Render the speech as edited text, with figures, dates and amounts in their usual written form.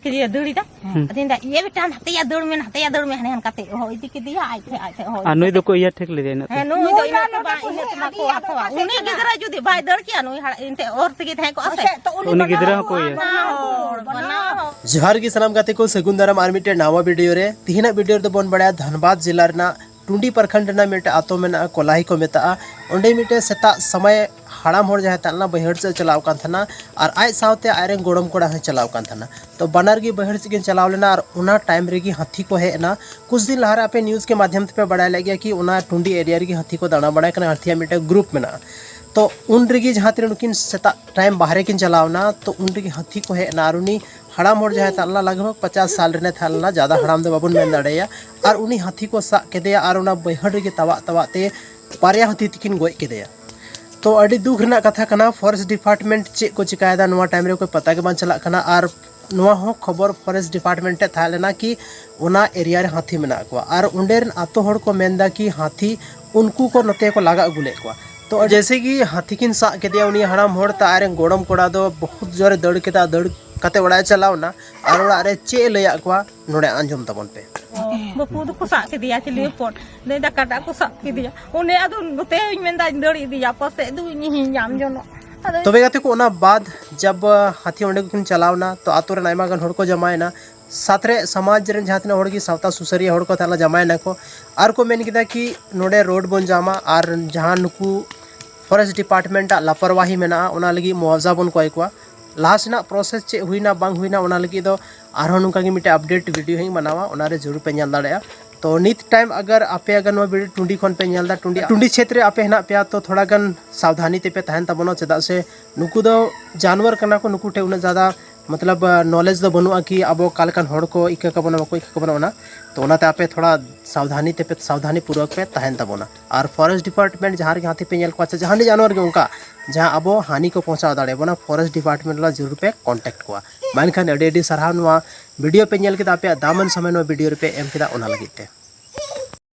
दिया दड़ी दा अदिन दा ये बेटा हतिया दड़ में हने हन काते हो इदी के दिया आइ थे हो नुई दो को इया ठेक ले देना है नुई दो इना के बा इने तना को हथवा उनी गिदरा जुदी भाई दड़ किया नुई इनते और तगी थे को असे तो उनी गिदरा को इया बना जोहार की सलाम गाते को सगुन दाराम आर मिटे नावा वीडियो रे तिहिना वीडियो दो बन बड़ा धनबाद जिला रना टुंडी प्रखंड ना मिटे आतो में कोलाही को मेता ओंडे मिटे सेता समय हाड़ाम होड़ जहाँ तलना बहड़ से चलाव कान थना और आज सावते आयरन गोड़म कोड़ा है चलाव कान थना तो बनार की बहड़ से चलाव लेना और उना टाइम रेगी हाथी को हेना कुछ दिन लहारा पे न्यूज़ के माध्यम से पे बढ़ाया लग गया कि उना टुंडी एरिया रेगी हाथी को दाना बढ़ाए कना हाथिया मिटे ग्रुप में ना तो उन रेगी जहाँ तीन उनकिन सेता टाइम बाहर किन चलावना तो उन रेगी हाथी को हेना और उनी हड़ाम होड़ जहाँ तलना लगभग 50 साल रे थलना ज़्यादा हड़ाम दो बाबुन मेन दाड़ेया और उनी हाथी को सा केदेया और उना बहड़ रेगी तवा पारिया हाथी तकिन गोय केदेया तो अड़ी दुख रना कथा कना फॉरेस्ट डिपार्टमेंट चेक को चिकायदा नुआ टाइम रे कोई पता के बान चला कना और नुआ हो खबर फॉरेस्ट डिपार्टमेंट था लेना कि उना एरिया रे हाथी मेना को और उंडेर आतो होड़ को मेनदा कि हाथी उनको को नते को लागा गुले को तो जैसे कि हाथी किन सा के दिया उनी हड़ाम होड़ ता आरे गोड़म कोड़ा दो बहुत जोरे दड़ केता दड़ कते उड़ा चलावना और उड़ा रे चे लया को नोडे अंजम तबन पे बापू को सा के दिया चली पोट ने दा काटा को सा के दिया उन्हें अदु नते मेंदा दड़ी दिया पसे दु नि जाम जनो तबे गाते को ओना बाद जब हाथी ओंडे को चलावना तो आतो रे नाइमा गन होड़ को जमायना सातरे समाज रे जहां तना होड़ की सावता सुसरिया होड़ को थाला जमायना को आर को मेन किदा कि नोडे रोड बन जामा और जहां नुकु फॉरेस्ट डिपार्टमेंट लापरवाही मेना ओना लगी मुआवजा बन को आइकवा लास्ट ना प्रोसेस चे हुईना बांग हुईना ओना लगी दो आरो नुका की मिटे अपडेट वीडियो ही बनावा ओना रे जरूर पे ñal दाड़या तो नित टाइम अगर आपे अगर नो वीडियो टुंडी खन पे ñल दा टुंडी क्षेत्र आपे हना पे तो थोड़ा गन सावधानी ते पे तहन तबनो चदा से नुकु दो जानवर कना को नुकु टे उना ज्यादा मतलब नॉलेज दो बनुआ कि अब कालकन होड़ को इका कबना को इका कबना तो ओनाते आपे थोड़ा सावधानी पूर्वक पे तहन तबना और फॉरेस्ट डिपार्टमेंट जहाँ रे हाथी पे ñल को अच्छा जहाँ जानवर के उनका जहाँ अब हानि को पहुँचा दाड़े बना फॉरेस्ट डिपार्टमेंट ला जरूर पे कांटेक्ट को मानखान अडी अडी सरहाव वीडियो पे ñल के आपे दामन समय वीडियो पे एम के ओना लगिते।